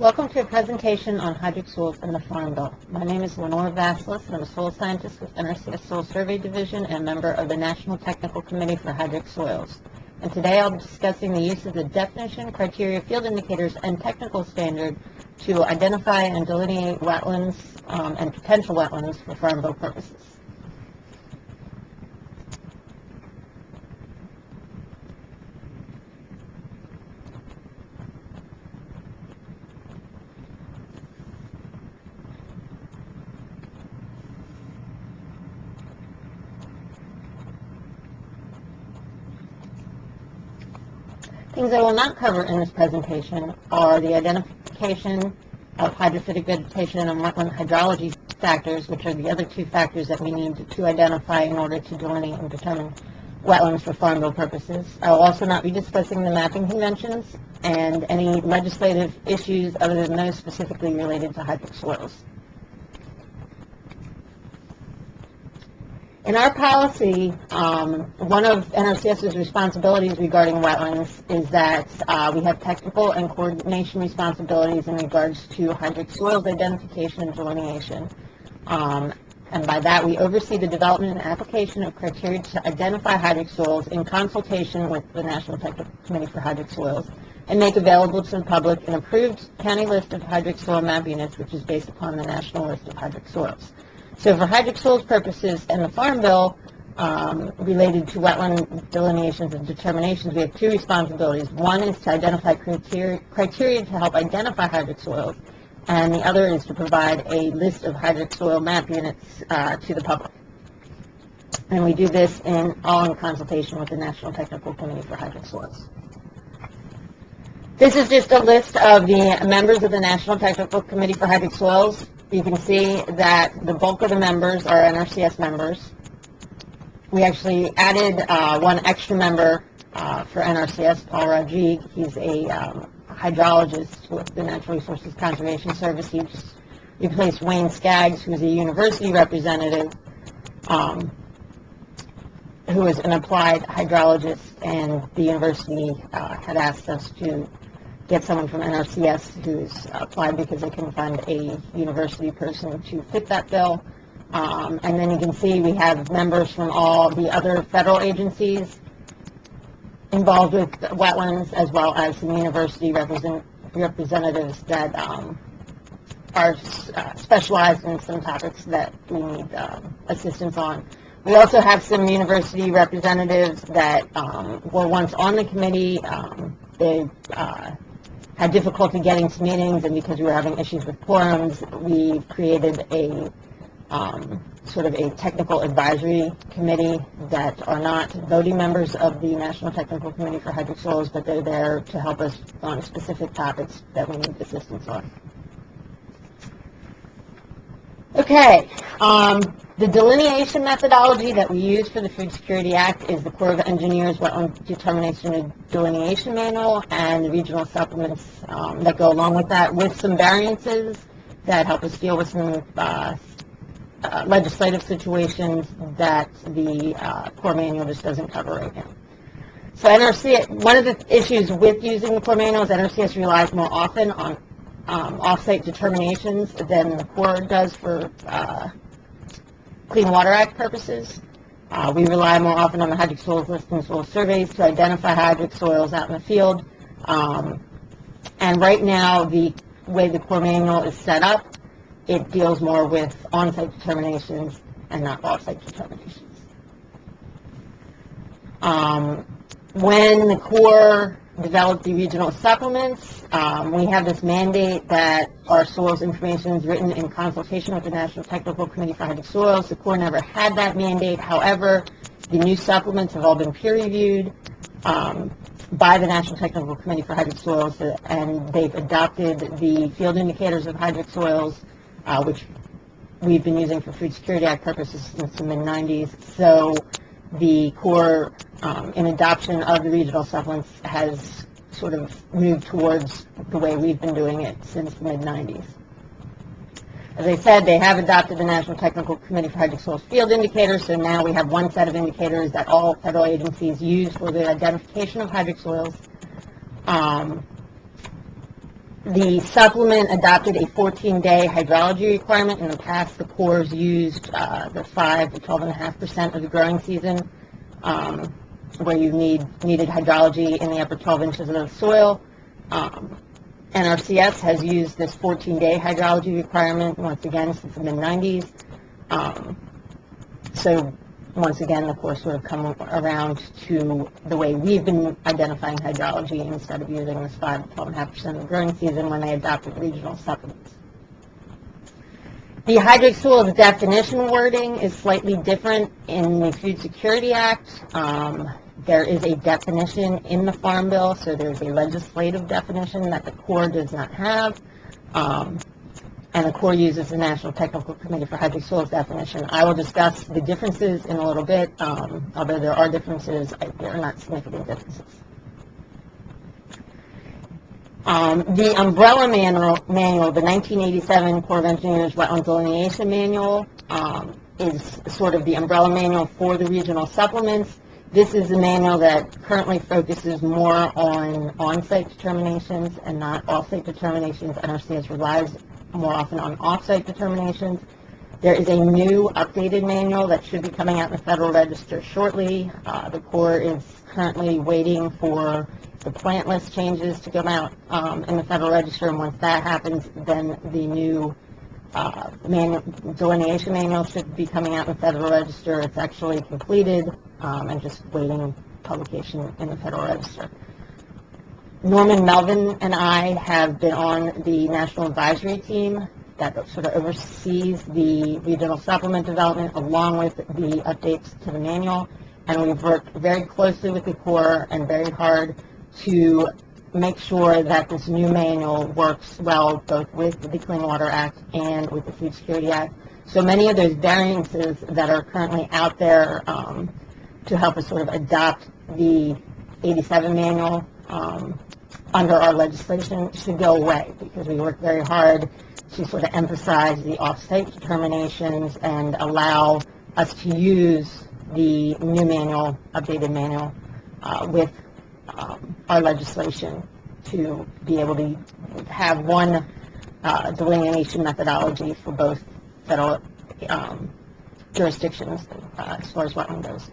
Welcome to a presentation on hydric soils and the Farm Bill. My name is Lenore Vasilis, and I'm a soil scientist with NRCS Soil Survey Division and member of the National Technical Committee for Hydric Soils. And today I'll be discussing the use of the definition, criteria, field indicators, and technical standard to identify and delineate wetlands and potential wetlands for Farm Bill purposes. Things I will not cover in this presentation are the identification of hydrophytic vegetation and wetland hydrology factors, which are the other two factors that we need to identify in order to delineate and determine wetlands for Farm Bill purposes. I will also not be discussing the mapping conventions and any legislative issues other than those specifically related to hydric soils. In our policy, one of NRCS's responsibilities regarding wetlands is that we have technical and coordination responsibilities in regards to hydric soils identification and delineation. And by that, we oversee the development and application of criteria to identify hydric soils in consultation with the National Technical Committee for Hydric Soils and make available to the public an approved county list of hydric soil map units, which is based upon the National List of Hydric Soils. So for hydric soils purposes and the Farm Bill related to wetland delineations and determinations, we have two responsibilities. One is to identify criteria to help identify hydric soils, and the other is to provide a list of hydric soil map units to the public. And we do this all in consultation with the National Technical Committee for Hydric Soils. This is just a list of the members of the National Technical Committee for Hydric Soils. You can see that the bulk of the members are NRCS members. We actually added one extra member for NRCS, Paul Rodrigue. He's a hydrologist with the Natural Resources Conservation Service. He just replaced Wayne Skaggs, who's a university representative, who is an applied hydrologist, and the university had asked us to get someone from NRCS who's applied because they couldn't find a university person to fit that bill. And then you can see we have members from all the other federal agencies involved with wetlands, as well as some university representatives that are specialized in some topics that we need assistance on. We also have some university representatives that were once on the committee. They had difficulty getting to meetings, and because we were having issues with quorums, we created a sort of a technical advisory committee that are not voting members of the National Technical Committee for Hydric Soils, but they're there to help us on specific topics that we need assistance on. Okay, the delineation methodology that we use for the Food Security Act is the Corps of Engineers Wetland Determination and Delineation Manual and the regional supplements that go along with that, with some variances that help us deal with some legislative situations that the Corps Manual just doesn't cover right now. So NRCS, one of the issues with using the Corps Manual is NRCS relies more often on off-site determinations than the Corps does for Clean Water Act purposes. We rely more often on the hydric soils list and soil surveys to identify hydric soils out in the field. And right now, the way the Corps Manual is set up, it deals more with on-site determinations and not off-site determinations. When the Corps developed the regional supplements, we have this mandate that our soils information is written in consultation with the National Technical Committee for Hydric Soils. The Corps never had that mandate. However, the new supplements have all been peer-reviewed by the National Technical Committee for Hydric Soils, and they've adopted the field indicators of hydric soils, which we've been using for Food Security Act purposes since the mid-90s. So the Corps, in adoption of the regional supplements, has sort of moved towards the way we've been doing it since the mid-90s. As I said, they have adopted the National Technical Committee for Hydric Soils field indicators, so now we have one set of indicators that all federal agencies use for the identification of hydric soils. The supplement adopted a 14-day hydrology requirement. In the past, the Corps used the 5 to 12.5% of the growing season, where you needed hydrology in the upper 12 inches of the soil. NRCS has used this 14-day hydrology requirement once again since the mid-90s. So once again, the Corps sort of come around to the way we've been identifying hydrology instead of using this 5 to 12.5% of the growing season when they adopted regional supplements. The Hydric Soils definition wording is slightly different in the Food Security Act. There is a definition in the Farm Bill, so there's a legislative definition that the Corps does not have. And the Corps uses the National Technical Committee for Hydric Soils definition. I will discuss the differences in a little bit. Although there are differences, there are not significant differences. The umbrella manual, the 1987 Corps of Engineers Wetland Delineation Manual, is sort of the umbrella manual for the regional supplements. This is the manual that currently focuses more on on-site determinations and not off-site determinations. NRCS relies more often on off-site determinations. There is a new updated manual that should be coming out in the Federal Register shortly. The Corps is currently waiting for the plant list changes to come out in the Federal Register, and once that happens, then the new delineation manual should be coming out in the Federal Register. It's actually completed and just waiting publication in the Federal Register. Norman Melvin and I have been on the National Advisory Team that sort of oversees the regional supplement development along with the updates to the manual, and we've worked very closely with the Corps and very hard to make sure that this new manual works well both with the Clean Water Act and with the Food Security Act. So many of those variances that are currently out there to help us sort of adopt the 87 manual under our legislation should go away, because we work very hard to sort of emphasize the off-site determinations and allow us to use the new manual, updated manual, with our legislation to be able to have one delineation methodology for both federal jurisdictions as far as wetland goes.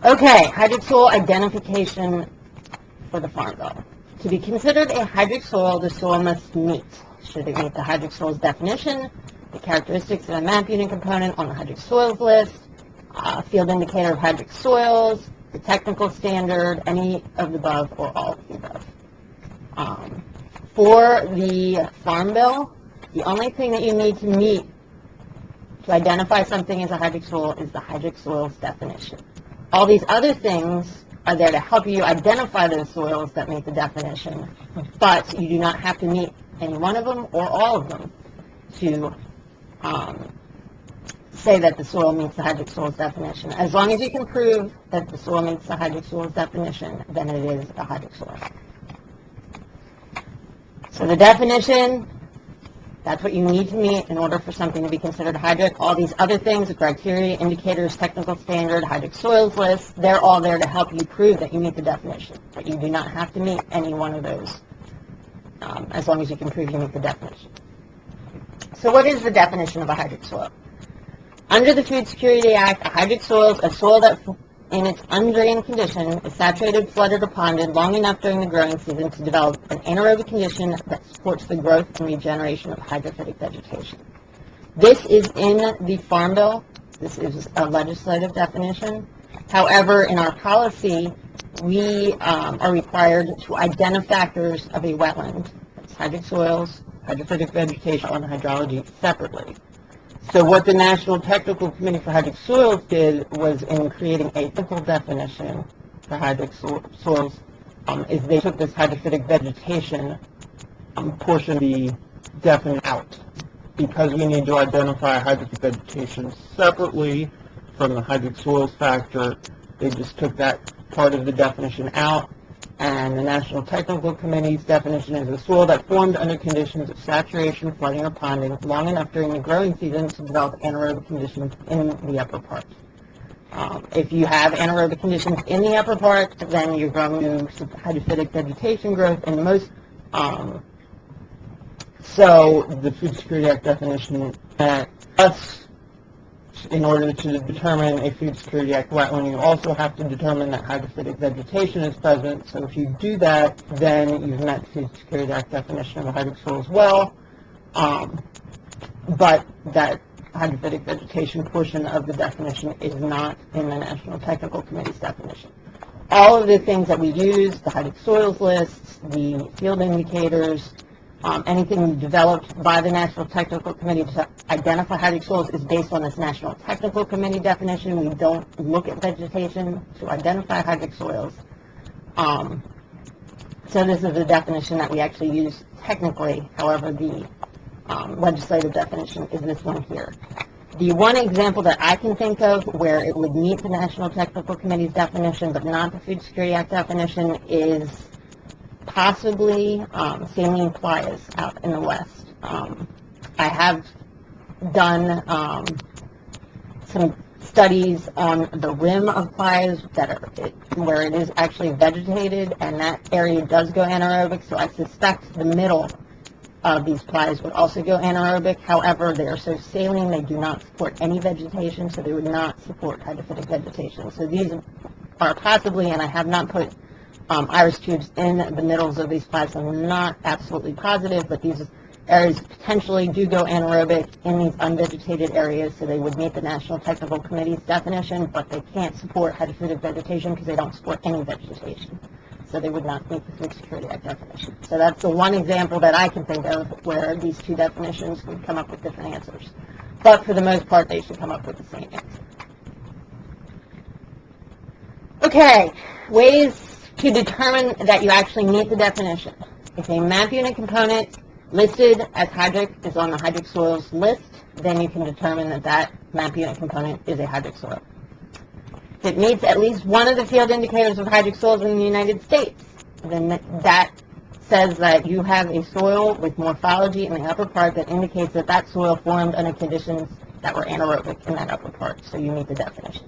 Okay, hydric soil identification for the Farm Bill. To be considered a hydric soil, the soil must meet. Should it meet the hydric soils definition, the characteristics of a map unit component on the hydric soils list, field indicator of hydric soils, the technical standard, any of the above or all of the above. For the Farm Bill, the only thing that you need to meet to identify something as a hydric soil is the hydric soils definition. All these other things are there to help you identify those soils that meet the definition, but you do not have to meet any one of them or all of them to say that the soil meets the hydric soils definition. As long as you can prove that the soil meets the hydric soils definition, then it is a hydric soil. So the definition, that's what you need to meet in order for something to be considered hydric. All these other things, the criteria, indicators, technical standard, hydric soils list, they're all there to help you prove that you meet the definition. But you do not have to meet any one of those as long as you can prove you meet the definition. So what is the definition of a hydric soil? Under the Food Security Act, a hydric soil is a soil that in its undrained condition is saturated, flooded, or ponded long enough during the growing season to develop an anaerobic condition that supports the growth and regeneration of hydrophytic vegetation. This is in the Farm Bill. This is a legislative definition. However, in our policy, we are required to identify factors of a wetland, that's hydric soils, hydrophytic vegetation, and hydrology separately. So what the National Technical Committee for Hydric Soils did was, in creating a technical definition for hydric soils, is they took this hydrophytic vegetation portion of the definition out, because we need to identify hydrophytic vegetation separately from the hydric soils factor. They just took that part of the definition out, and the National Technical Committee's definition is a soil that formed under conditions of saturation, flooding, or ponding long enough during the growing season to develop anaerobic conditions in the upper part. If you have anaerobic conditions in the upper part, then you're going to hydrophytic vegetation growth in most. So the Food Security Act definition that us, in order to determine a Food Security Act wetland, you also have to determine that hydrophytic vegetation is present. So if you do that, then you've met the Food Security Act definition of a hydric soil as well. But that hydrophytic vegetation portion of the definition is not in the National Technical Committee's definition. All of the things that we use, the hydric soils lists, the field indicators, anything developed by the National Technical Committee to identify hydric soils is based on this National Technical Committee definition. We don't look at vegetation to identify hydric soils. So this is the definition that we actually use technically. However, the legislative definition is this one here. The one example that I can think of where it would meet the National Technical Committee's definition but not the Food Security Act definition is possibly saline playas out in the west. I have done some studies on the rim of playas that are where it is actually vegetated, and that area does go anaerobic, so I suspect the middle of these playas would also go anaerobic. However, they are so saline they do not support any vegetation, so they would not support hydrophytic vegetation. So these are possibly, and I have not put iris tubes in the middles of these playas, so I'm not absolutely positive, but these areas potentially do go anaerobic in these unvegetated areas, so they would meet the National Technical Committee's definition, but they can't support hydrophytic vegetation because they don't support any vegetation. So they would not meet the Food Security Act definition. So that's the one example that I can think of where these two definitions would come up with different answers. But for the most part, they should come up with the same answer. Okay, ways to determine that you actually meet the definition. If a map unit component listed as hydric is on the hydric soils list, then you can determine that that map unit component is a hydric soil. If it meets at least one of the field indicators of hydric soils in the United States, then that says that you have a soil with morphology in the upper part that indicates that that soil formed under conditions that were anaerobic in that upper part, so you meet the definition.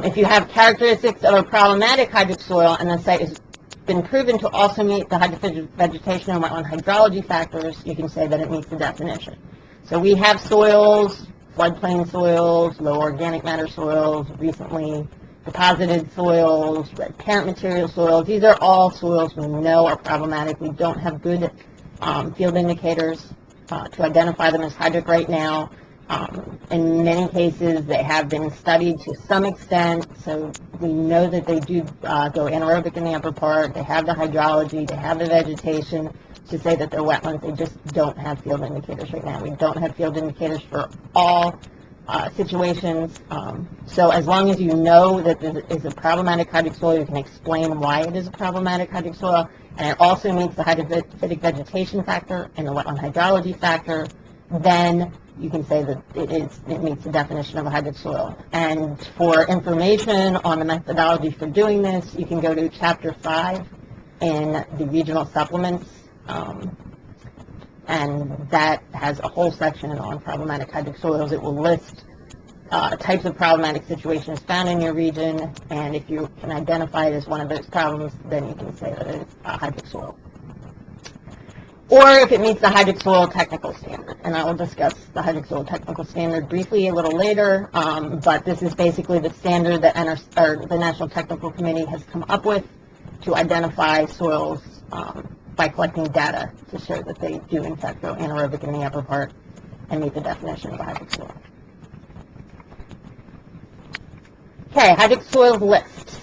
If you have characteristics of a problematic hydric soil and the site has been proven to also meet the hydrophytic vegetation and wetland hydrology factors, you can say that it meets the definition. So we have soils, floodplain soils, low organic matter soils, recently deposited soils, red parent material soils. These are all soils we know are problematic. We don't have good field indicators to identify them as hydric right now. In many cases, they have been studied to some extent, so we know that they do go anaerobic in the upper part. They have the hydrology, they have the vegetation to say that they're wetlands. They just don't have field indicators right now. We don't have field indicators for all situations. So as long as you know that this is a problematic hydric soil, you can explain why it is a problematic hydric soil, and it also meets the hydrophytic vegetation factor and the wetland hydrology factor, then you can say that it meets the definition of a hydric soil. And for information on the methodology for doing this, you can go to Chapter 5 in the regional supplements, and that has a whole section on problematic hydric soils. It will list types of problematic situations found in your region, and if you can identify it as one of those problems, then you can say that it's a hydric soil. Or if it meets the hydric soil technical standard, and I will discuss the hydric soil technical standard briefly a little later, but this is basically the standard that the National Technical Committee has come up with to identify soils by collecting data to show that they do in fact go anaerobic in the upper part and meet the definition of a hydric soil. Okay, hydric soils list.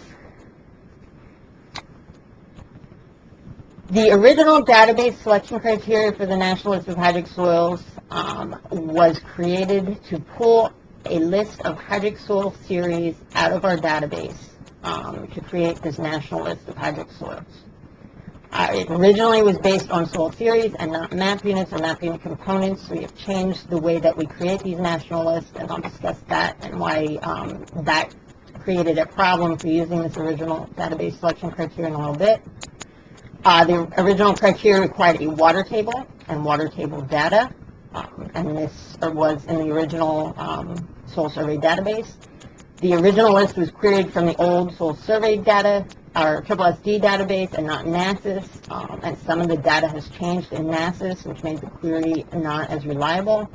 The original database selection criteria for the National List of Hydric Soils was created to pull a list of hydric soil series out of our database to create this National List of Hydric Soils. It originally was based on soil series and not map units or map unit components. We have changed the way that we create these national lists, and I'll discuss that and why that created a problem for using this original database selection criteria in a little bit. The original criteria required a water table and water table data, and this was in the original soil survey database. The original list was queried from the old soil survey data, our SSD database, and not NASIS, and some of the data has changed in NASIS, which made the query not as reliable.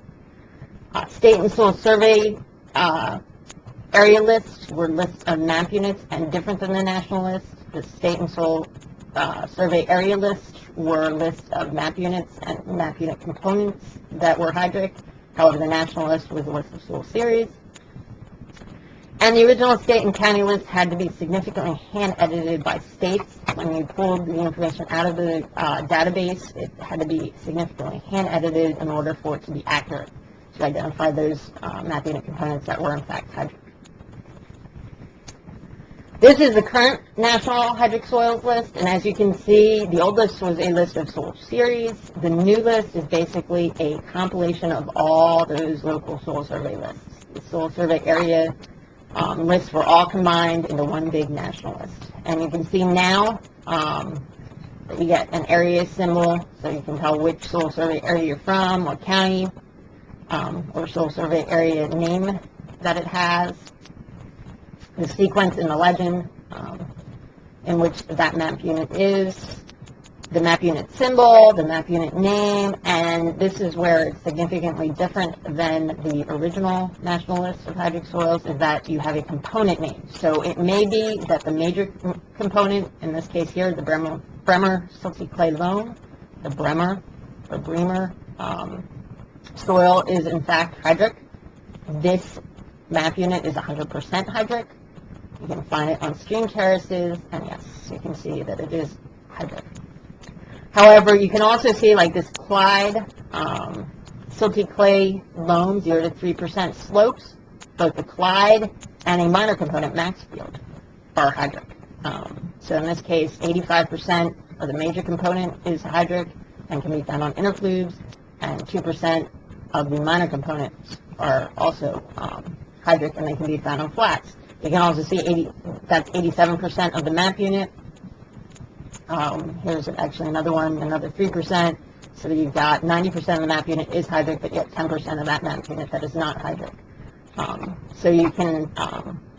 State and soil survey area lists were lists of map units and different than the national list. The state and soil survey area lists were lists of map units and map unit components that were hydric. However, the national list was a list of soil series. And the original state and county list had to be significantly hand-edited by states. When you pulled the information out of the database, it had to be significantly hand-edited in order for it to be accurate to identify those map unit components that were in fact hydric. This is the current National Hydric Soils list, and as you can see, the old list was a list of soil series. The new list is basically a compilation of all those local soil survey lists. The soil survey area lists were all combined into one big national list. And you can see now that you get an area symbol, so you can tell which soil survey area you're from, what county, or soil survey area name that it has, the sequence in the legend in which that map unit is, the map unit symbol, the map unit name, and this is where it's significantly different than the original national list of hydric soils, is that you have a component name. So it may be that the major component, in this case here, the Bremer silty clay loam, the Bremer or Bremer soil is in fact hydric. This map unit is 100% hydric. You can find it on stream terraces, and yes, you can see that it is hydric. However, you can also see like this Clyde silty clay loam, 0 to 3% slopes. Both the Clyde and a minor component, Maxfield, are hydric. So in this case, 85% of the major component is hydric and can be found on interfluves, and 2% of the minor components are also hydric, and they can be found on flats. You can also see that's 87% of the map unit. Here's actually another one, another 3%. So you've got 90% of the map unit is hydric, but yet 10% of that map unit that is not hydric. So you can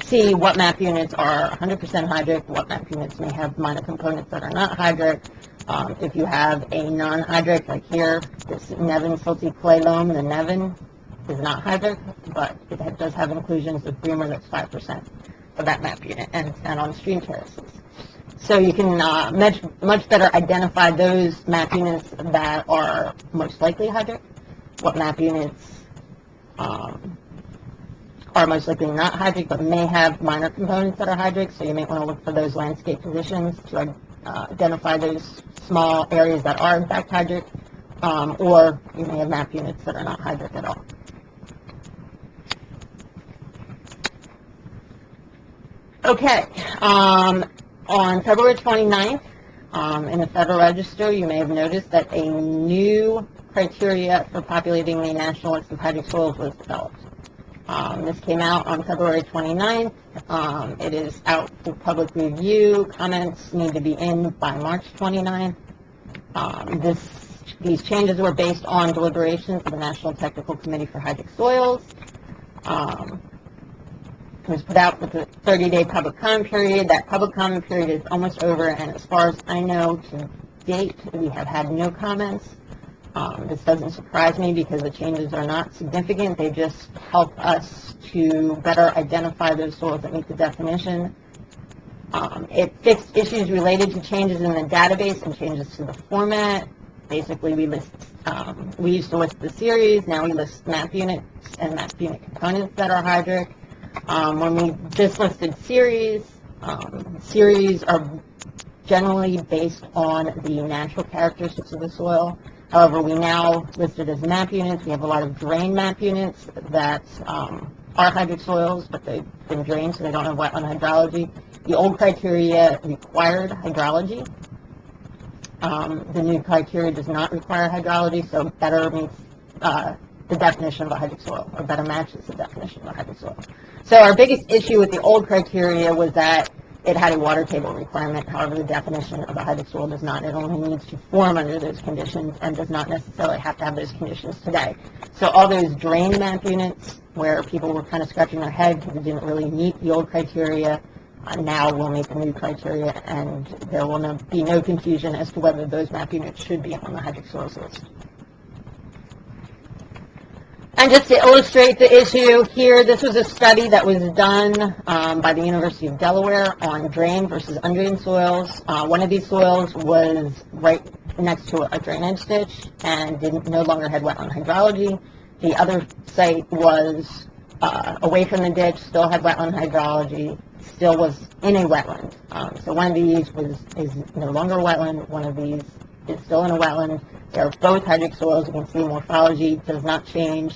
see what map units are 100% hydric, what map units may have minor components that are not hydric. If you have a non-hydric, like here, this Nevin silty clay loam, the Nevin is not hydric, but it does have inclusions of Bremer that's 5% of that map unit, and on stream terraces. So you can much better identify those map units that are most likely hydric, what map units are most likely not hydric but may have minor components that are hydric. So you may want to look for those landscape positions to identify those small areas that are in fact hydric, or you may have map units that are not hydric at all. Okay, on February 29th, in the Federal Register, you may have noticed that a new criteria for populating the national list of hydric soils was developed. This came out on February 29th. It is out for public review. Comments need to be in by March 29th. These changes were based on deliberations of the National Technical Committee for Hydric Soils. It was put out with a 30-day public comment period. That public comment period is almost over, and as far as I know, to date, we have had no comments. This doesn't surprise me because the changes are not significant. They just help us to better identify those soils that meet the definition. It fixed issues related to changes in the database and changes to the format. Basically, we used to list the series. Now we list map units and map unit components that are hydric. When we just listed series, series are generally based on the natural characteristics of the soil. However, we now list it as map units. We have a lot of drained map units that are hydric soils, but they've been drained, so they don't have wetland hydrology. The old criteria required hydrology. The new criteria does not require hydrology, so better meets the definition of a hydric soil, or better matches the definition of a hydric soil. So our biggest issue with the old criteria was that it had a water table requirement. However, the definition of a hydric soil does not. It only needs to form under those conditions and does not necessarily have to have those conditions today. So all those drained map units where people were kind of scratching their head because it didn't really meet the old criteria, now will meet the new criteria, and there will be no confusion as to whether those map units should be on the hydric soils list. And just to illustrate the issue here, this was a study that was done by the University of Delaware on drained versus undrained soils. One of these soils was right next to a drainage ditch and no longer had wetland hydrology. The other site was away from the ditch, still had wetland hydrology, still was in a wetland. So one of these is no longer a wetland, one of these is still in a wetland. They're both hydric soils. You can see morphology does not change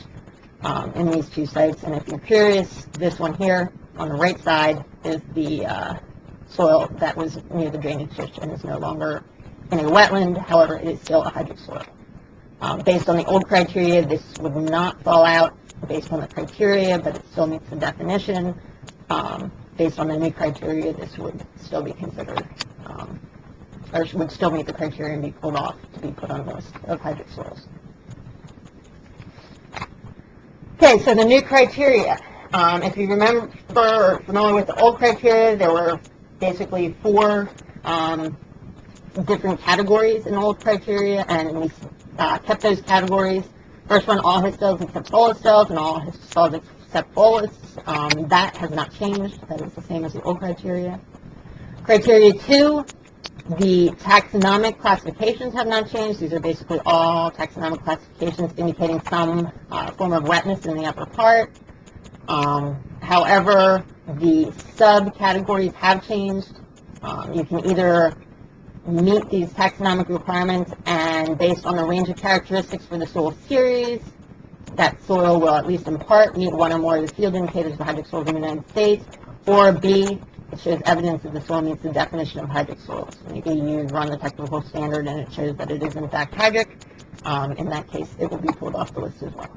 in these two sites. And if you're curious, this one here on the right side is the soil that was near the drainage ditch and is no longer in a wetland. However, it is still a hydric soil. Based on the old criteria, this would not fall out based on the criteria, but it still meets the definition. Based on the new criteria, this would still be considered, or would still meet the criteria and be pulled off to be put on the list of hydric soils. Okay, so the new criteria. If you remember or are familiar with the old criteria, there were basically 4 different categories in the old criteria, and we kept those categories. First one, all histels except bolistels, and all histels except bolus. That has not changed. That is the same as the old criteria. Criteria 2, the taxonomic classifications have not changed. These are basically all taxonomic classifications indicating some form of wetness in the upper part. However, the subcategories have changed. You can either meet these taxonomic requirements, and based on the range of characteristics for the soil series, that soil will at least in part meet one or more of the field indicators of hydric soils in the United States, or B, it shows evidence that the soil meets the definition of hydric soils. Maybe you run the technical standard and it shows that it is in fact hydric. In that case, it will be pulled off the list as well.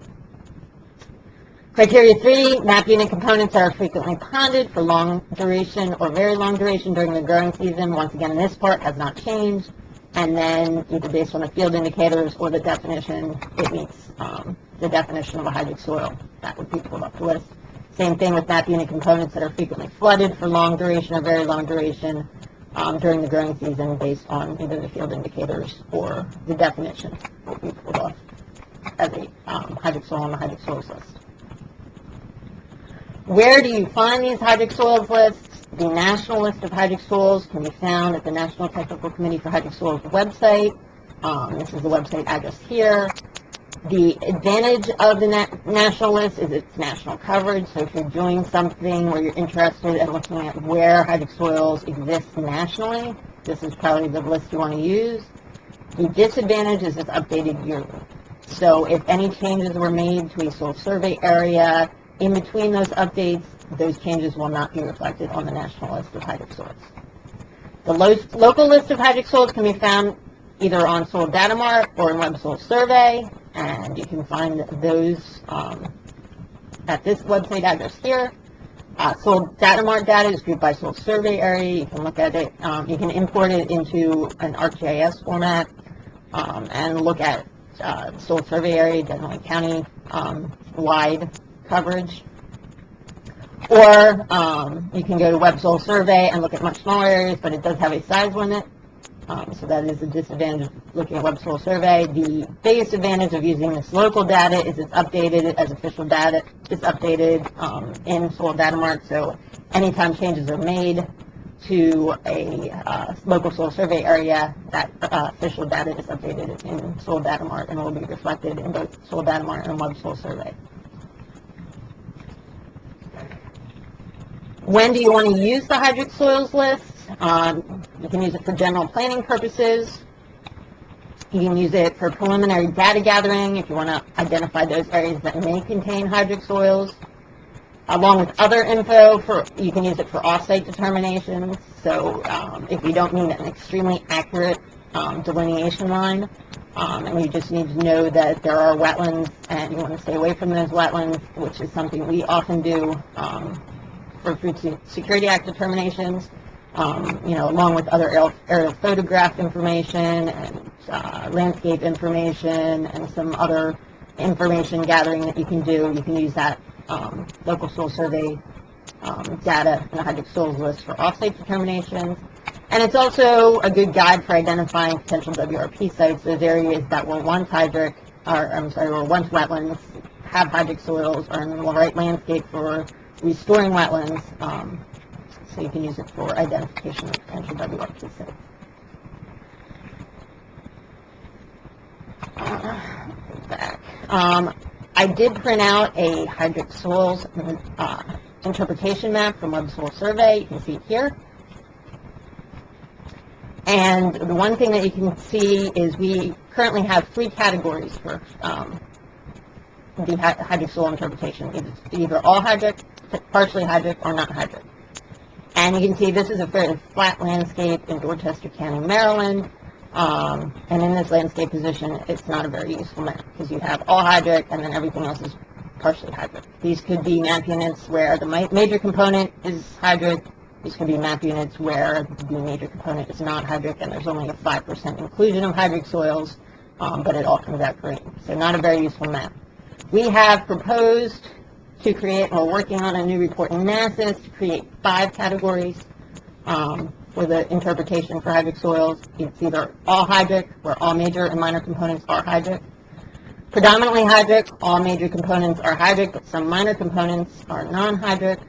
Criteria 3, map unit components that are frequently ponded for long duration or very long duration during the growing season. Once again, this part has not changed. And then either based on the field indicators or the definition, it meets the definition of a hydric soil. That would be pulled off the list. Same thing with map unit components that are frequently flooded for long duration or very long duration during the growing season, based on either the field indicators or the definition, will be pulled off as a hydric soil on the hydric soils list. Where do you find these hydric soils lists? The national list of hydric soils can be found at the National Technical Committee for Hydric Soils website. This is the website address here. The advantage of the national list is its national coverage. So if you're doing something where you're interested in looking at where hydric soils exist nationally, this is probably the list you want to use. The disadvantage is it's updated yearly. So if any changes were made to a soil survey area in between those updates, those changes will not be reflected on the national list of hydric soils. The local list of hydric soils can be found either on Soil Data Mart or in Web Soil Survey, and you can find those at this website address here. Soil Data Mart data is grouped by soil survey area. You can look at it. You can import it into an ArcGIS format and look at soil survey area, generally county wide coverage. Or you can go to Web Soil Survey and look at much smaller areas, but it does have a size limit. So that is a disadvantage of looking at Web Soil Survey. The biggest advantage of using this local data is it's updated as official data. It's updated in Soil Data Mart, so anytime changes are made to a local soil survey area, that official data is updated in Soil Data Mart and will be reflected in both Soil Data Mart and Web Soil Survey. When do you want to use the hydric soils list? You can use it for general planning purposes. You can use it for preliminary data gathering if you want to identify those areas that may contain hydric soils. Along with other info, you can use it for off-site determinations. So if you don't need an extremely accurate delineation line, and you just need to know that there are wetlands and you want to stay away from those wetlands, which is something we often do for Food Security Act determinations, along with other aerial photograph information and landscape information and some other information gathering that you can do. You can use that local soil survey data in the Hydric Soils list for offsite determinations. And it's also a good guide for identifying potential WRP sites, those areas that were once were once wetlands, have hydric soils, are in the right landscape for restoring wetlands, so you can use it for identification of potential WRP sites. I did print out a Hydric Soils interpretation map from Web Soil Survey. You can see it here. And the one thing that you can see is we currently have 3 categories for the hydric soil interpretation, either all hydric, partially hydric, or not hydric. And you can see this is a fairly flat landscape in Dorchester County, Maryland. And in this landscape position, it's not a very useful map because you have all hydric and then everything else is partially hydric. These could be map units where the major component is hydric. These could be map units where the major component is not hydric and there's only a 5% inclusion of hydric soils, but it all comes out green. So not a very useful map. We have proposed to create, we're working on a new report in NASIS to create 5 categories for the interpretation for hydric soils. It's either all hydric, where all major and minor components are hydric. Predominantly hydric, all major components are hydric, but some minor components are non-hydric.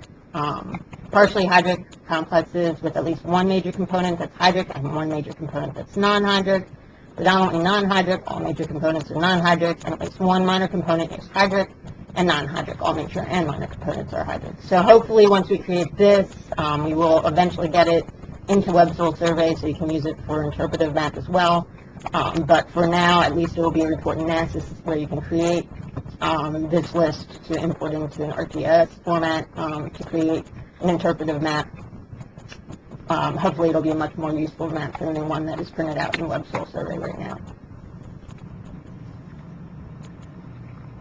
Partially hydric complexes with at least one major component that's hydric and one major component that's non-hydric. Predominantly non-hydric, all major components are non-hydric, and at least one minor component is hydric, and non-hydric, all major and minor components are hydric. So hopefully once we create this, we will eventually get it into Web Soil Survey so you can use it for interpretive map as well. But for now, at least it will be a report in NASIS where you can create this list to import into an ArcGIS format to create an interpretive map. Hopefully it'll be a much more useful map than the one that is printed out in Web Soil Survey right now.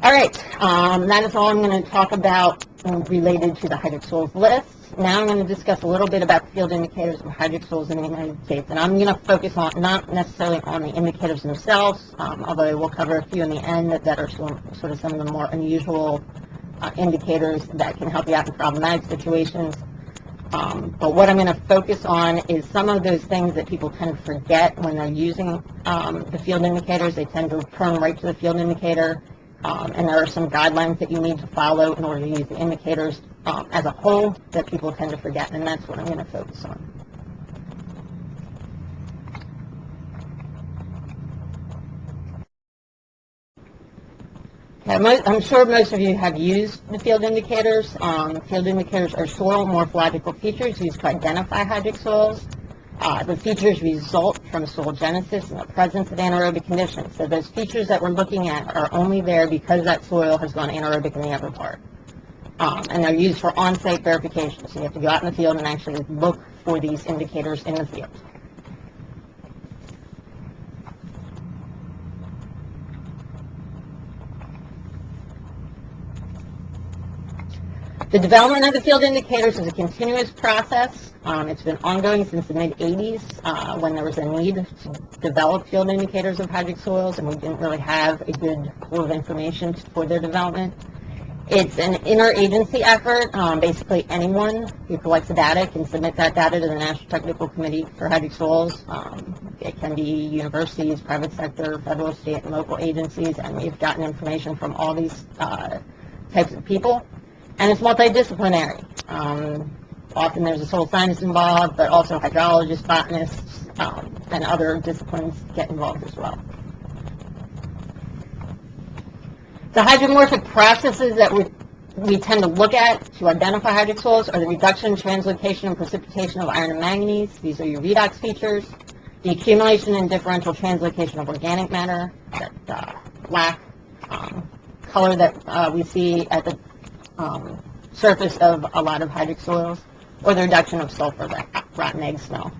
All right, that is all I'm going to talk about related to the hydric soils list. Now I'm going to discuss a little bit about the field indicators of hydric soils in the United States, and I'm going to focus on not necessarily on the indicators themselves, although I will cover a few in the end that are sort of some of the more unusual indicators that can help you out in problematic situations. But what I'm going to focus on is some of those things that people tend to forget when they're using the field indicators. They tend to turn right to the field indicator, and there are some guidelines that you need to follow in order to use the indicators as a whole that people tend to forget, and that's what I'm going to focus on. I'm sure most of you have used the field indicators. Field indicators are soil morphological features used to identify hydric soils. The features result from soil genesis and the presence of anaerobic conditions. So those features that we're looking at are only there because that soil has gone anaerobic in the upper part. And they're used for on-site verification. So you have to go out in the field and actually look for these indicators in the field. The development of the field indicators is a continuous process. It's been ongoing since the mid-'80s when there was a need to develop field indicators of hydric soils, and we didn't really have a good pool of information for their development. It's an interagency effort. Basically, anyone who collects the data can submit that data to the National Technical Committee for Hydric Soils. It can be universities, private sector, federal, state, and local agencies, and we've gotten information from all these types of people. And it's multidisciplinary. Often there's a soil scientist involved, but also hydrologists, botanists, and other disciplines get involved as well. The hydromorphic processes that we tend to look at to identify hydric soils are the reduction, translocation, and precipitation of iron and manganese. These are your redox features. The accumulation and differential translocation of organic matter, that black color that we see at the surface of a lot of hydric soils, or the reduction of sulfur, that rotten egg smell.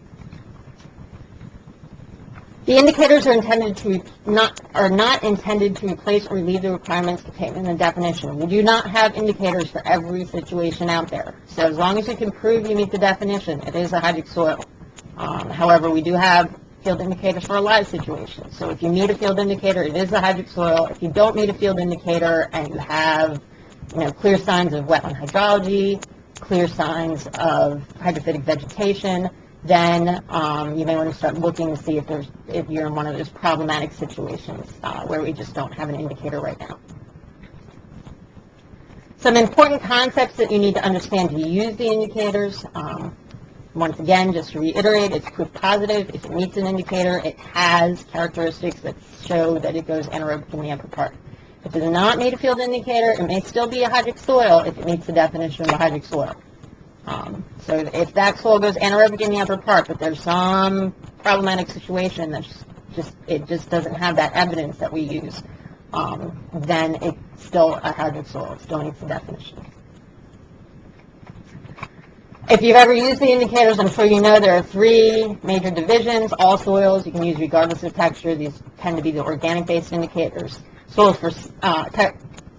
The indicators are not intended to replace or relieve the requirements contained in the definition. We do not have indicators for every situation out there. So as long as you can prove you meet the definition, it is a hydric soil. However, we do have field indicators for a live situation. So if you meet a field indicator, it is a hydric soil. If you don't meet a field indicator and you have, clear signs of wetland hydrology, clear signs of hydrophytic vegetation, then you may want to start looking to see if you're in one of those problematic situations where we just don't have an indicator right now. Some important concepts that you need to understand to use the indicators. Once again, just to reiterate, it's proof positive. If it meets an indicator, it has characteristics that show that it goes anaerobic in the upper part. If it does not meet a field indicator, it may still be a hydric soil if it meets the definition of a hydric soil. So if that soil goes anaerobic in the upper part, but there's some problematic situation that's it just doesn't have that evidence that we use, then it's still a hydric soil. It still meets the definition. If you've ever used the indicators, I'm sure you know there are 3 major divisions. All soils you can use regardless of texture. These tend to be the organic-based indicators. Soils for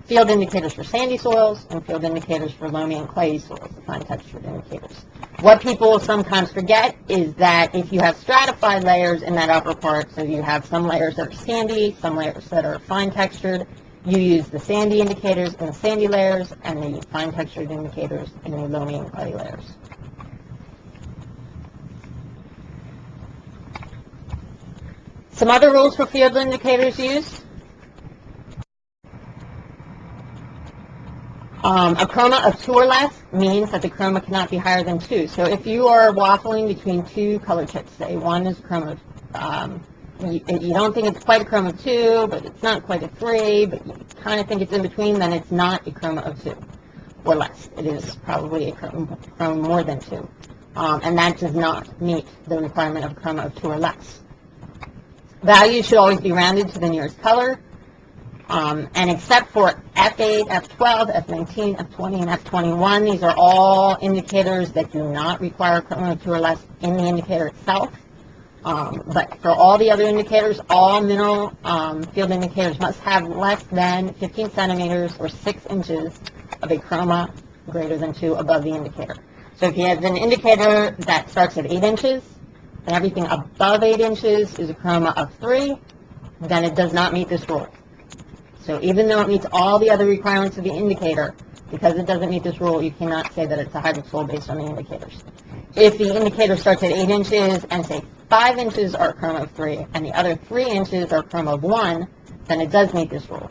field indicators for sandy soils, and field indicators for loamy and clayey soils, the fine textured indicators. What people sometimes forget is that if you have stratified layers in that upper part, so you have some layers that are sandy, some layers that are fine textured, you use the sandy indicators in the sandy layers and the fine textured indicators in the loamy and clay layers. Some other rules for field indicators used. A chroma of 2 or less means that the chroma cannot be higher than 2. So if you are waffling between 2 color chips, say one is a chroma of, you don't think it's quite a chroma of 2, but it's not quite a 3, but you kind of think it's in between, then it's not a chroma of 2 or less. It is probably a chroma more than 2. And that does not meet the requirement of a chroma of 2 or less. Values should always be rounded to the nearest color. And except for F8, F12, F19, F20, and F21, these are all indicators that do not require a chroma of 2 or less in the indicator itself. But for all the other indicators, all mineral field indicators must have less than 15 centimeters or 6 inches of a chroma greater than 2 above the indicator. So if you have an indicator that starts at 8 inches, and everything above 8 inches is a chroma of 3, then it does not meet this rule. So even though it meets all the other requirements of the indicator, because it doesn't meet this rule, you cannot say that it's a hydric soil based on the indicators. If the indicator starts at 8 inches and say 5 inches are a chroma of 3 and the other 3 inches are a chroma of 1, then it does meet this rule.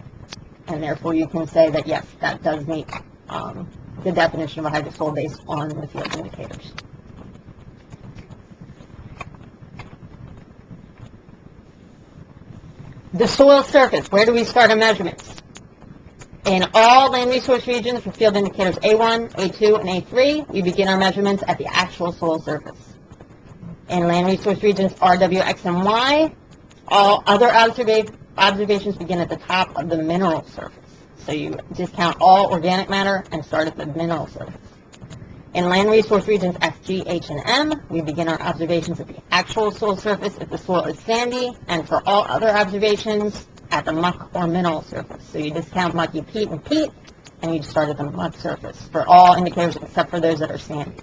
And therefore you can say that yes, that does meet the definition of a hydric soil based on the field indicators. The soil surface, where do we start our measurements? In all land resource regions for field indicators A1, A2, and A3, we begin our measurements at the actual soil surface. In land resource regions R, W, X, and Y, all other observations begin at the top of the mineral surface. So you discount all organic matter and start at the mineral surface. In land resource regions F, G, H, and M, we begin our observations at the actual soil surface if the soil is sandy, and for all other observations, at the muck or mineral surface. So you discount mucky peat and peat, and you start at the muck surface for all indicators except for those that are sandy.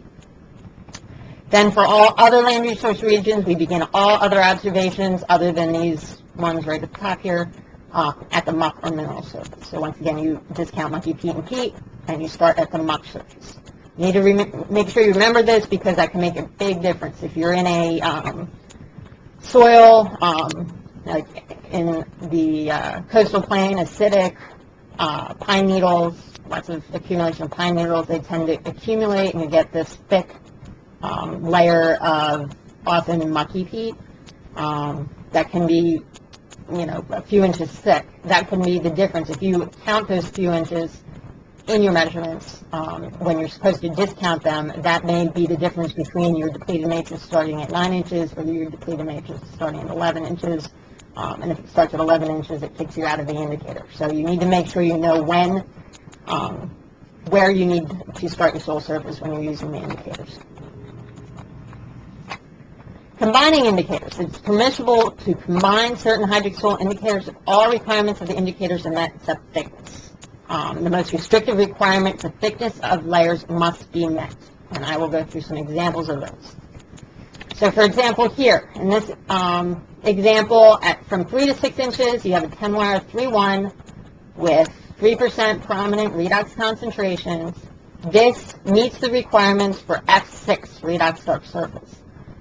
Then for all other land resource regions, we begin all other observations other than these ones right at the top here, at the muck or mineral surface. So once again, you discount mucky peat and peat, and you start at the muck surface. You need to make sure you remember this because that can make a big difference. If you're in a soil, like in the coastal plain, acidic, pine needles, lots of accumulation of pine needles, they tend to accumulate and you get this thick layer of often mucky peat that can be, a few inches thick. That can be the difference. If you count those few inches in your measurements, when you're supposed to discount them, that may be the difference between your depleted matrix starting at 9 inches or your depleted matrix starting at 11 inches. And if it starts at 11 inches, it kicks you out of the indicator. So you need to make sure you know when, where you need to start your soil surface when you're using the indicators. Combining indicators. It's permissible to combine certain hydric soil indicators if all requirements of the indicators are met except thickness. The most restrictive requirement for thickness of layers must be met. And I will go through some examples of those. So for example here, in this example, from 3 to 6 inches, you have a 10-wire 3-1 with 3% prominent redox concentrations. This meets the requirements for F6 redox dark surface.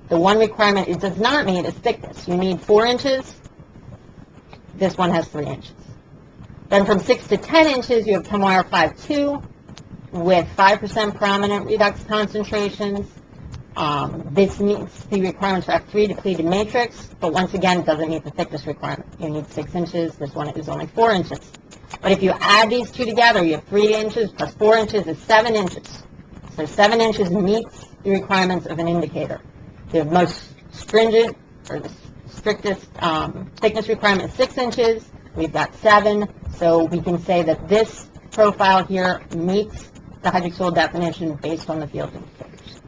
The one requirement it does not meet is thickness. You need 4 inches. This one has 3 inches. Then from 6 to 10 inches, you have 10-wire 5-2 with 5% prominent redox concentrations. This meets the requirements for F3 depleted matrix, but once again, it doesn't meet the thickness requirement. You need 6 inches. This one is only 4 inches. But if you add these two together, you have 3 inches plus 4 inches is 7 inches. So 7 inches meets the requirements of an indicator. The most stringent, or the strictest thickness requirement is 6 inches. We've got 7, so we can say that this profile here meets the hydric soil definition based on the field indicators.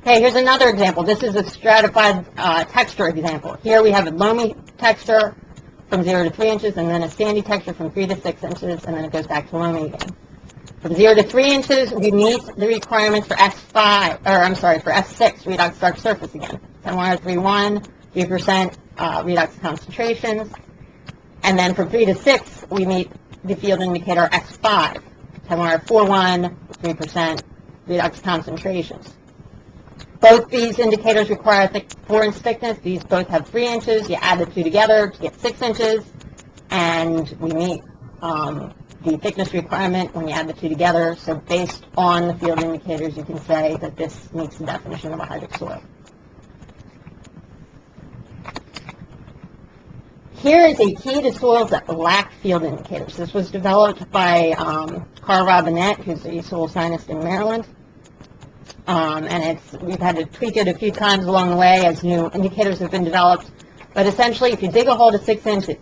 Okay, here's another example. This is a stratified texture example. Here we have a loamy texture from 0 to 3 inches, and then a sandy texture from 3 to 6 inches, and then it goes back to loamy again. From 0 to 3 inches, we meet the requirements for F6 redox dark surface again. 10-wire 3-1, 3% redox concentrations. And then from 3 to 6, we meet the field indicator X5. 10-wire 4-1, 3% redox concentrations. Both these indicators require 4-inch thickness. These both have 3 inches. You add the two together to get 6 inches, and we meet the thickness requirement when you add the two together. So based on the field indicators, you can say that this meets the definition of a hydric soil. Here is a key to soils that lack field indicators. This was developed by Carl Robinette, who's a soil scientist in Maryland. And we've had to tweak it a few times along the way as new indicators have been developed. But essentially, if you dig a hole to 6 inches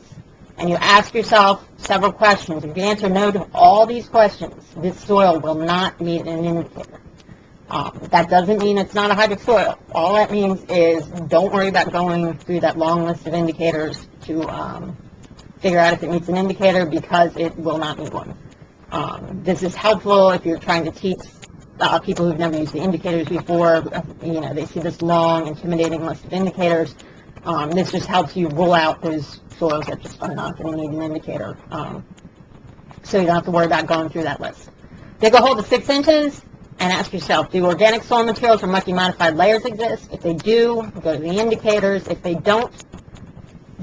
and you ask yourself several questions, if you answer no to all these questions, this soil will not meet an indicator. That doesn't mean it's not a hydric soil. All that means is don't worry about going through that long list of indicators to figure out if it meets an indicator, because it will not meet one. This is helpful if you're trying to teach people who've never used the indicators before. You know, they see this long, intimidating list of indicators. This just helps you rule out those soils that just are not going to need an indicator. So you don't have to worry about going through that list. Dig a hole to 6 inches and ask yourself, do organic soil materials or mucky modified layers exist? If they do, go to the indicators. If they don't,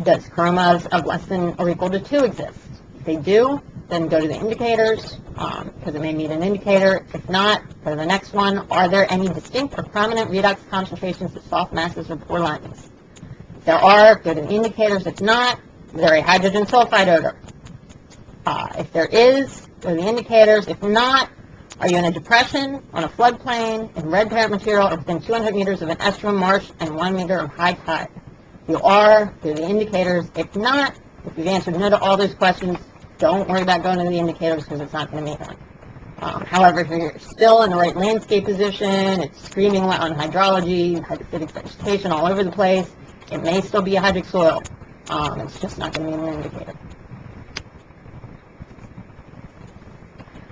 does chromas of less than or equal to 2 exist? If they do, then go to the indicators, because it may meet an indicator. If not, go to the next one. Are there any distinct or prominent redox concentrations of soft masses or pore linings? If there are, go to the indicators. If not, is there a hydrogen sulfide odor? If there is, go to the indicators. If not, are you in a depression, on a floodplain, in red parent material, or within 200 meters of an estuary marsh and 1 meter of high tide? If you are, go to the indicators. If not, if you've answered no to all those questions, don't worry about going to the indicators, because it's not going to meet one. However, if you're still in the right landscape position, it's screaming on hydrology, hydrophytic vegetation all over the place, it may still be a hydric soil. It's just not going to meet an indicator.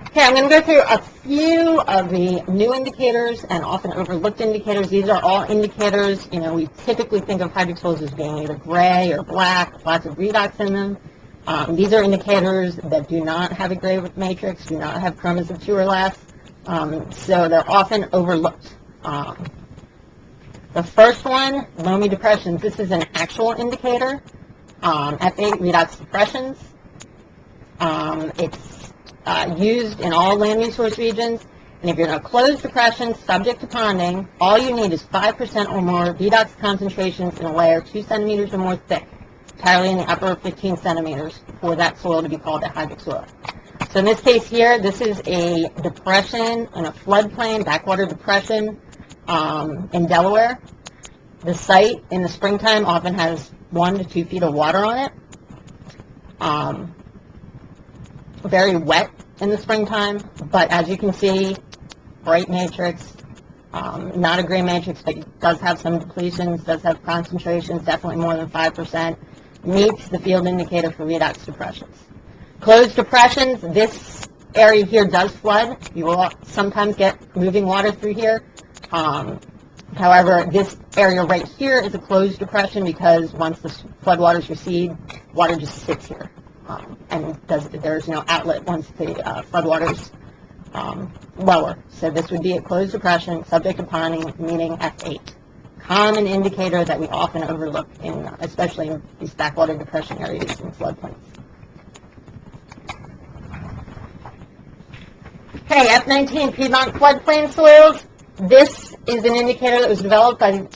Okay, I'm going to go through a few of the new indicators and often overlooked indicators. These are all indicators. You know, we typically think of hydric soils as being either gray or black, lots of redox in them. These are indicators that do not have a gray matrix, do not have chromas of 2 or less, so they're often overlooked. The first one, Loamy Depressions. This is an actual indicator, F8 redox depressions. It's used in all land resource regions, and if you're in a closed depression subject to ponding, all you need is 5% or more redox concentrations in a layer 2 centimeters or more thick, entirely in the upper 15 centimeters, for that soil to be called a hydric soil. So in this case here, this is a depression in a floodplain, backwater depression in Delaware. The site in the springtime often has 1 to 2 feet of water on it. Very wet in the springtime, but as you can see, bright matrix, not a gray matrix, but it does have some depletions, does have concentrations, definitely more than 5%, meets the field indicator for redox depressions. Closed depressions, this area here does flood. You will sometimes get moving water through here. However, this area right here is a closed depression because once the floodwaters recede, water just sits here. And there's no outlet once the floodwaters lower. So this would be a closed depression subject to ponding, meaning F8. Common indicator that we often overlook, especially in these backwater depression areas in floodplains. Okay, F19 Piedmont floodplain soils. This is an indicator that was developed by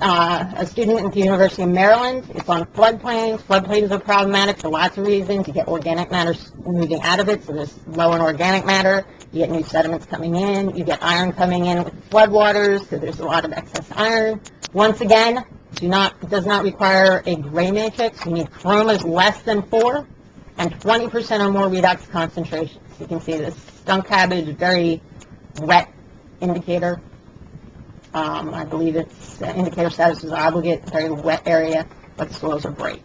a student at the University of Maryland. It's on floodplains. Floodplains are problematic for lots of reasons. You get organic matter moving out of it, so there's low in organic matter. You get new sediments coming in. You get iron coming in with floodwaters, so there's a lot of excess iron. Once again, does not require a gray matrix. You need chromas less than 4 and 20% or more redox concentrations. You can see this skunk cabbage, very wet indicator. I believe its indicator status is obligate, very wet area, but the soils are bright.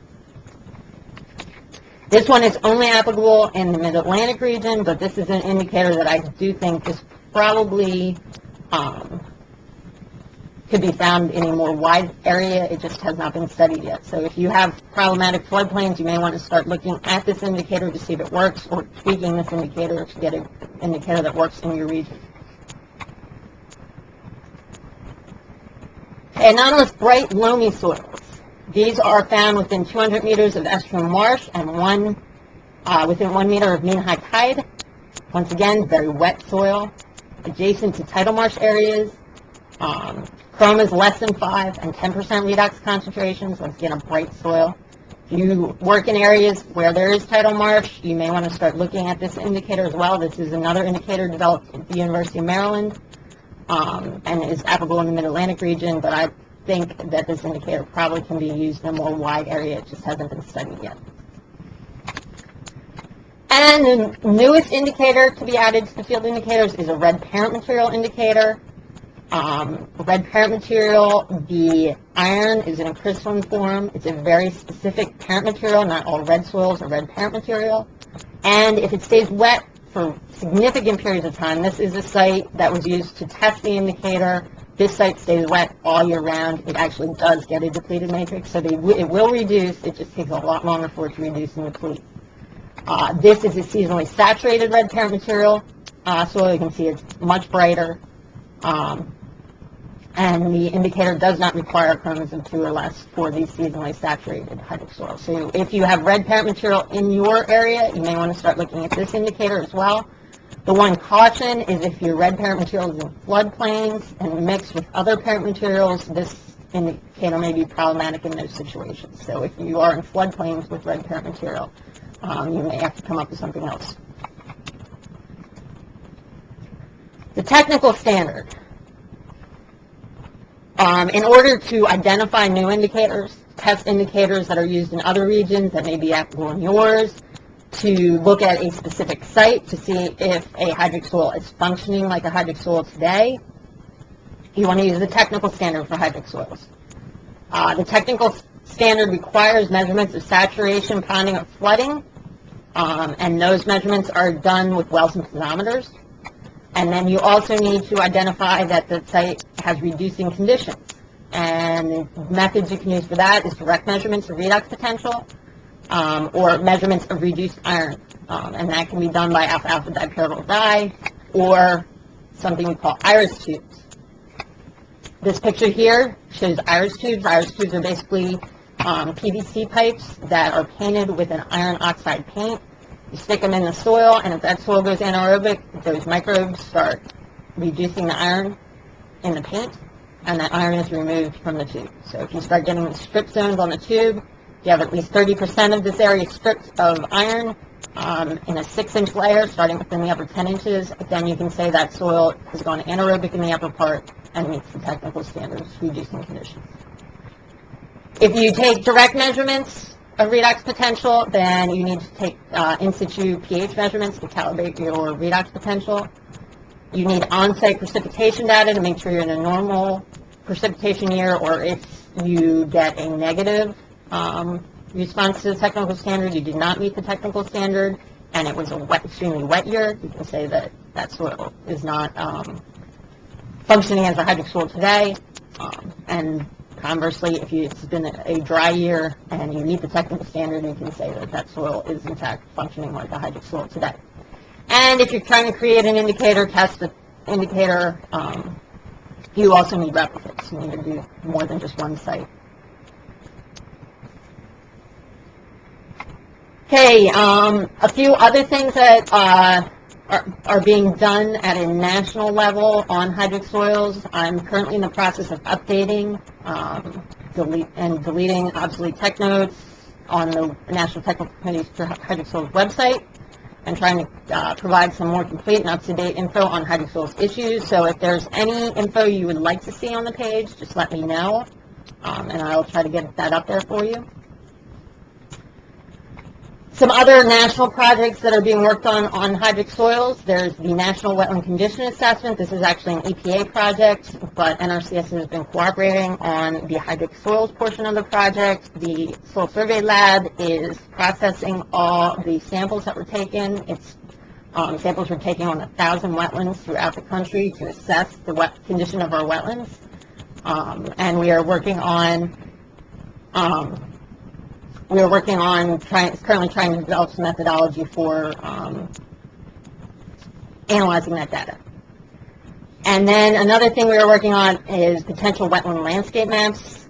This one is only applicable in the Mid-Atlantic region, but this is an indicator that I do think is probably could be found in a more wide area. It just has not been studied yet. So if you have problematic floodplains, you may want to start looking at this indicator to see if it works, or tweaking this indicator to get an indicator that works in your region. Anomalous bright loamy soils. These are found within 200 meters of estuarine marsh and within 1 meter of mean high tide. Once again, very wet soil, adjacent to tidal marsh areas. Chromas less than 5 and 10% redox concentrations. Once again, a bright soil. If you work in areas where there is tidal marsh, you may want to start looking at this indicator as well. This is another indicator developed at the University of Maryland. And is applicable in the Mid-Atlantic region, but I think that this indicator probably can be used in a more wide area. It just hasn't been studied yet. And the newest indicator to be added to the field indicators is a red parent material indicator. Red parent material, the iron is in a crystalline form. It's a very specific parent material. Not all red soils are red parent material. And if it stays wet for significant periods of time, this is a site that was used to test the indicator. This site stays wet all year round. It actually does get a depleted matrix, so it will reduce. It just takes a lot longer for it to reduce and deplete. This is a seasonally saturated red parent material soil. You can see it's much brighter. And the indicator does not require chromas of 2 or less for these seasonally saturated hydric soils. So if you have red parent material in your area, you may want to start looking at this indicator as well. The one caution is if your red parent material is in floodplains and mixed with other parent materials, this indicator may be problematic in those situations. So if you are in floodplains with red parent material, you may have to come up with something else. The technical standard. In order to identify new indicators, test indicators that are used in other regions that may be applicable in yours, to look at a specific site to see if a hydric soil is functioning like a hydric soil today, you want to use the technical standard for hydric soils. The technical standard requires measurements of saturation, ponding, or flooding, and those measurements are done with wells and piezometers. And then you also need to identify that the site has reducing conditions. And the methods you can use for that is direct measurements of redox potential or measurements of reduced iron. And that can be done by alpha-alpha dipyridyl dye or something we call iris tubes. This picture here shows iris tubes. Iris tubes are basically PVC pipes that are painted with an iron oxide paint. You stick them in the soil, and if that soil goes anaerobic, those microbes start reducing the iron in the paint, and that iron is removed from the tube. So if you start getting strip zones on the tube, you have at least 30% of this area stripped of iron in a 6-inch layer, starting within the upper 10 inches, then you can say that soil has gone anaerobic in the upper part and meets the technical standards, reducing conditions. If you take direct measurements of redox potential, then you need to take in situ pH measurements to calibrate your redox potential. You need on-site precipitation data to make sure you're in a normal precipitation year, or if you get a negative response to the technical standard, you did not meet the technical standard, and it was a extremely wet year, you can say that that soil is not functioning as a hydric soil today. And conversely, if it's been a dry year and you meet the technical standard, you can say that that soil is in fact functioning like a hydric soil today. And if you're trying to create an indicator, test the indicator, you also need replicates. You need to do more than just one site. Okay, a few other things that are being done at a national level on hydric soils. I'm currently in the process of updating deleting obsolete tech notes on the National Technical Committee's Hydric Soils website, and trying to provide some more complete and up-to-date info on hydric soils issues. So if there's any info you would like to see on the page, just let me know, and I'll try to get that up there for you. Some other national projects that are being worked on hydric soils. There's the National Wetland Condition Assessment. This is actually an EPA project, but NRCS has been cooperating on the hydric soils portion of the project. The Soil Survey Lab is processing all the samples that were taken. It's samples were taken on 1,000 wetlands throughout the country to assess the condition of our wetlands. And we are working on currently trying to develop some methodology for analyzing that data. And then another thing we are working on is potential wetland landscape maps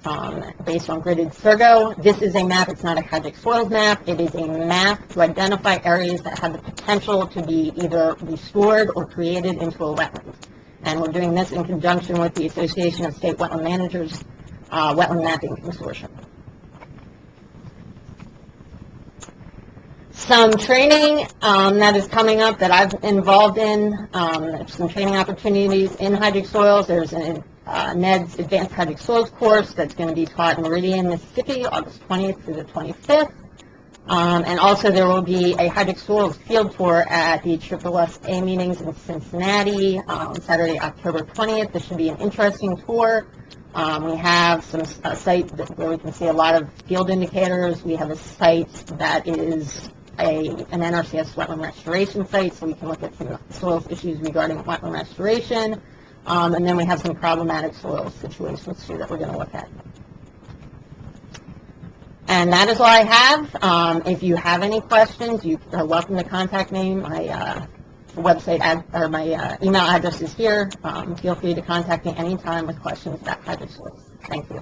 based on gridded Surgo. This is a map, it's not a hydric soils map. It is a map to identify areas that have the potential to be either restored or created into a wetland. And we're doing this in conjunction with the Association of State Wetland Managers Wetland Mapping Consortium. Some training that is coming up that I've involved in, some training opportunities in hydric soils. There's a NED's Advanced Hydric Soils course that's going to be taught in Meridian, Mississippi, August 20th through the 25th. And also there will be a hydric soils field tour at the SSSA meetings in Cincinnati, Saturday, October 20th. This should be an interesting tour. We have some site where we can see a lot of field indicators. We have a site that is an NRCS wetland restoration site, so we can look at some soils issues regarding wetland restoration. And then we have some problematic soil situations too that we're going to look at. And that is all I have. If you have any questions, you are welcome to contact me. My website or my email address is here. Feel free to contact me anytime with questions about hydric soils. Thank you.